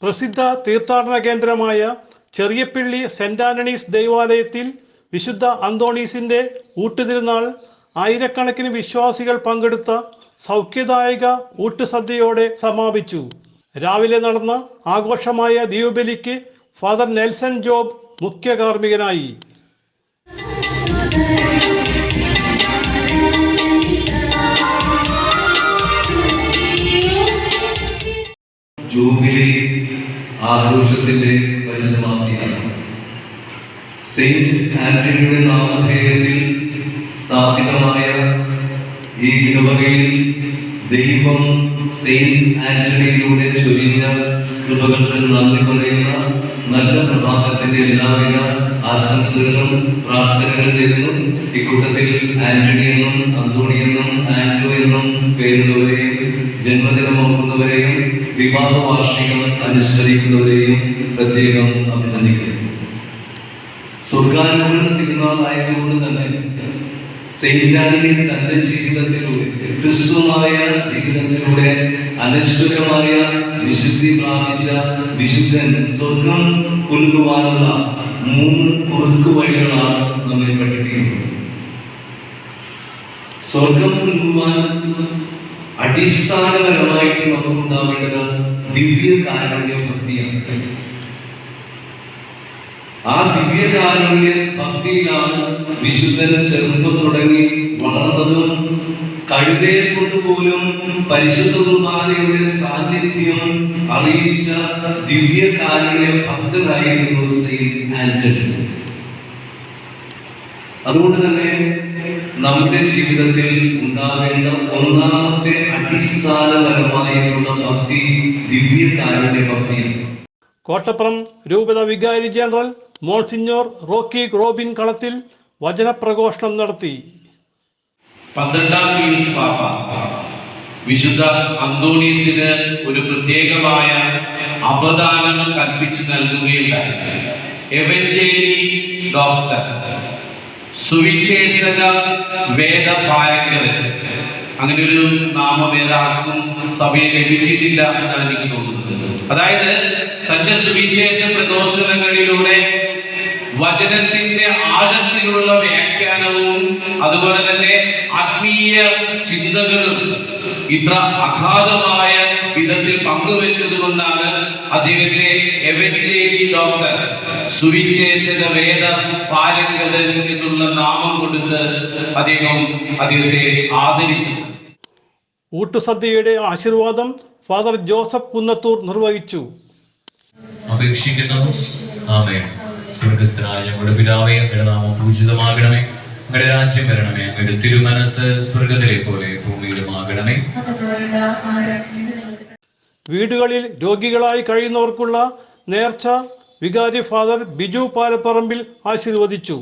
പ്രസിദ്ധ തീർത്ഥാടന കേന്ദ്രമായ ചെറിയപ്പള്ളി സെന്റ് ആന്റണീസ് ദൈവാലയത്തിൽ വിശുദ്ധ അന്തോണീസിന്റെ ഊട്ടുതിരുനാൾ ആയിരക്കണക്കിന് വിശ്വാസികൾ പങ്കെടുത്ത സൗഖ്യദായക ഊട്ടുസദ്യയോടെ സമാപിച്ചു. രാവിലെ നടന്ന ആഘോഷമായ ദീപബലിക്ക് ഫാദർ നെൽസൺ ജോബ് മുഖ്യ കാർമ്മികനായി. ജൂബിലി ആഘോഷത്തിന്റെ പരിസമാപ്തിയാണ്. സെയിന്റ് ആന്റണിയുടെ നാമധേയത്തിൽ സ്ഥാപിതമായ ഈ ഇടവകയിൽ ദൈവം സെയിന്റ് ആന്റണിയിലൂടെ ചൊരിഞ്ഞ കൃപകൾക്ക് നന്ദി പറയുന്ന നല്ല പ്രഭാതത്തിന്റെ എല്ലാവിധ ആശംസകളും പ്രാർത്ഥനകളും നേരുന്നു. ഇക്കൂട്ടത്തിൽ ആന്റണി എന്നും അന്തോണി എന്നും ആന്റോ എന്നും പേരുള്ളവരെയും ജന്മദിനം ഓർക്കുന്നവരെയും വിവാഹ വാർഷികം അനുസ്മരിക്കുന്നവരെയും പ്രത്യേകം അഭിനന്ദിക്കുന്നു. സ്വർഗാനുകൂലം തിരുനാളായതുകൊണ്ട് തന്നെ സെയിന്റ് ആന്റണി തന്റെ ജീവിതത്തിലൂടെ ക്രിസ്തുമായ ജീവിതത്തിലൂടെ അനശ്വരമായ വിശുദ്ധി പ്രാപിച്ച വിശുദ്ധൻ സ്വർഗം പുൽകുവാനുള്ള 3 കുറുക്കു വഴികളാണ് നമ്മെ പഠിപ്പിക്കുന്നത്. സ്വർഗം പുൽകുവാൻ അടിസ്ഥാനപരമായിട്ട് നമുക്കുണ്ടാവേണ്ടത് ദിവ്യകാരുണ്യ ഭക്തിയാണ്. ആ ദിവ്യകാരുണ്യ ഭക്തിയിലാണ് വിശുദ്ധൻ ചെറുപ്പം തുടങ്ങി വളർന്നതും. കഴുതയെ കൊണ്ടുപോലും പരിശുദ്ധ കുർബാനയുടെ സാന്നിധ്യം അറിയിച്ച ദിവ്യകാരുണ്യ ഭക്തനായിരുന്നു സെയിന്റ് ആന്റണി. അതുകൊണ്ട് തന്നെ നമ്മുടെ ജീവിതത്തിൽ ഉണ്ടാവേണ്ട ഒന്നാമത്തെ അടിസ്ഥാനപരമായിട്ടുള്ള ഭക്തി ദിവ്യകാരുണ്യ ഭക്തിയാണ്. കോട്ടപ്പുറം രൂപത വികാരി ജനറൽ മോൺസിഞ്ഞോർ റോക്കി റോബിൻ കളത്തിൽ വചനപ്രഘോഷണം നടത്തി. 12-ാം പീയൂസ് പാപ്പ വിശുദ്ധ അന്തോണീസിന് ഒരു പ്രത്യേകമായ അവദാനം കൽപ്പിച്ചു നൽകുകയുണ്ടായി. എവഞ്ചേലി ഡോക്ടർ, സുവിശേഷക വേദപാരംഗതൻ, അങ്ങനെ ഒരു നാമവേദാർക്കും സഭയെ ലഭിച്ചിട്ടില്ല എന്നാണ് എനിക്ക് തോന്നുന്നത്. അതായത് തന്റെ സുവിശേഷ പ്രഘോഷണങ്ങളിലൂടെ വചനത്തിന്റെ ആഴത്തിലുള്ള വ്യാഖ്യാനവും അതുപോലെ തന്നെ ആത്മീയ ചിന്തകളും ഇത്ര അഗാധമായ വിധത്തിൽ പങ്കുവെച്ചതുകൊണ്ടാണ് അദ്ദേഹത്തെ എവഞ്ചേലി ഡോക്ടർ, സുവിശേഷക വേദ പാരംഗതൻ എന്നുള്ള നാമം കൊടുത്ത് അദ്ദേഹത്തെ ആദരിച്ചു. ഊട്ടുസദ്യയുടെ ആശീർവാദം ഫാദർ ജോസഫ് കുന്നത്തൂർ നിർവഹിച്ചു. അപേക്ഷിക്കുന്നു. ആമേൻ. സ്വർഗ്ഗസ്ഥനായ ഞങ്ങളുടെ പിതാവേ, അങ്ങയുടെ നാമം പൂജിതമാകണമേ, അങ്ങയുടെ രാജ്യം വരണമേ, അങ്ങയുടെ തിരുമനസ്സ് സ്വർഗ്ഗത്തിലെ പോലെ ഭൂമിയിലും ആകണമേ. വീടുകളിൽ രോഗികളായി കഴിയുന്നവർക്കുള്ള നേർച്ച വികാരി ഫാദർ ബിജു പാലപ്പറമ്പിൽ ആശീർവദിച്ചു.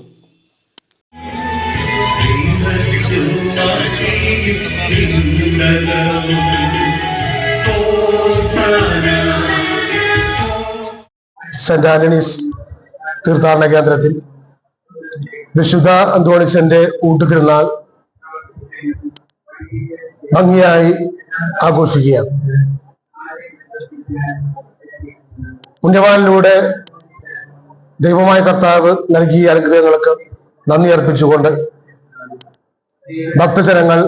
സെന്റ് ആന്റണീസ് തീർത്ഥാടന കേന്ദ്രത്തിൽ വിശുദ്ധ അന്തോണീസിന്റെ ഊട്ടുതിരുനാൾ ഭംഗിയായി ആഘോഷിക്കുകയാണ്. പുണ്യവാനിലൂടെ ദൈവമായ കർത്താവ് നൽകിയ അനുഗ്രഹങ്ങൾക്ക് നന്ദി അർപ്പിച്ചുകൊണ്ട് ഭക്തജനങ്ങൾ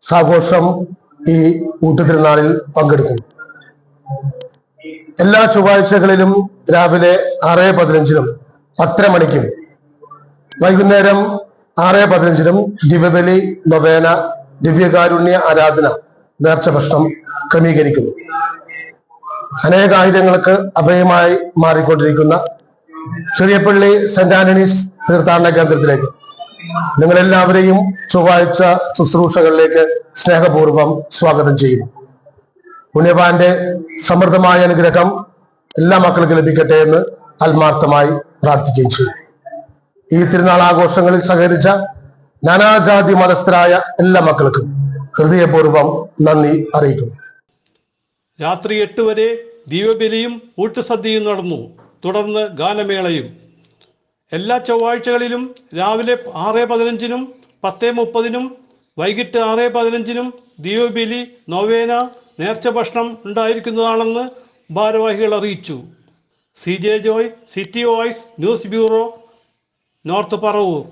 സാഘോഷം ഈ ഊട്ടുതിരുനാളിൽ പങ്കെടുക്കുന്നു. എല്ലാ ചൊവ്വാഴ്ചകളിലും രാവിലെ 6:15 10 മണിക്കും വൈകുന്നേരം 6:15 ദിവ്യബലി, നൊവേന, ദിവ്യകാരുണ്യ ആരാധന, നേർച്ച ഭക്ഷണം ക്രമീകരിക്കുന്നു. അനേകായിരങ്ങൾക്ക് അഭയമായി മാറിക്കൊണ്ടിരിക്കുന്ന ചെറിയപ്പള്ളി സെന്റ് ആന്റണീസ് തീർത്ഥാടന കേന്ദ്രത്തിലേക്ക് നിങ്ങളെല്ലാവരെയും ചൊവ്വാഴ്ച ശുശ്രൂഷകളിലേക്ക് സ്നേഹപൂർവ്വം സ്വാഗതം ചെയ്യുന്നു. പുണ്യവാന്റെ സമൃദ്ധമായ അനുഗ്രഹം എല്ലാ മക്കൾക്കും ലഭിക്കട്ടെ എന്ന് ആത്മാർത്ഥമായി പ്രാർത്ഥിക്കുകയും ചെയ്യും. ഈ തിരുനാൾ ആഘോഷങ്ങളിൽ സഹകരിച്ച നാനാജാതി മതസ്ഥരായ എല്ലാ മക്കൾക്കും ഹൃദയപൂർവ്വം നന്ദി അറിയിക്കുന്നു. രാത്രി 8 വരെ ദീപബലിയും ഊട്ടുസദ്യയും നടന്നു. തുടർന്ന് ഗാനമേളയും. എല്ലാ ചൊവ്വാഴ്ചകളിലും രാവിലെ 6:15-നും 10:30-നും വൈകിട്ട് 6:15-നും ദീപബലി, നൊവേന, നേർച്ച ഭക്ഷണം ഉണ്ടായിരിക്കുന്നതാണെന്ന് ഭാരവാഹികൾ അറിയിച്ചു. CJ Joy, city voice news bureau, north Paravur.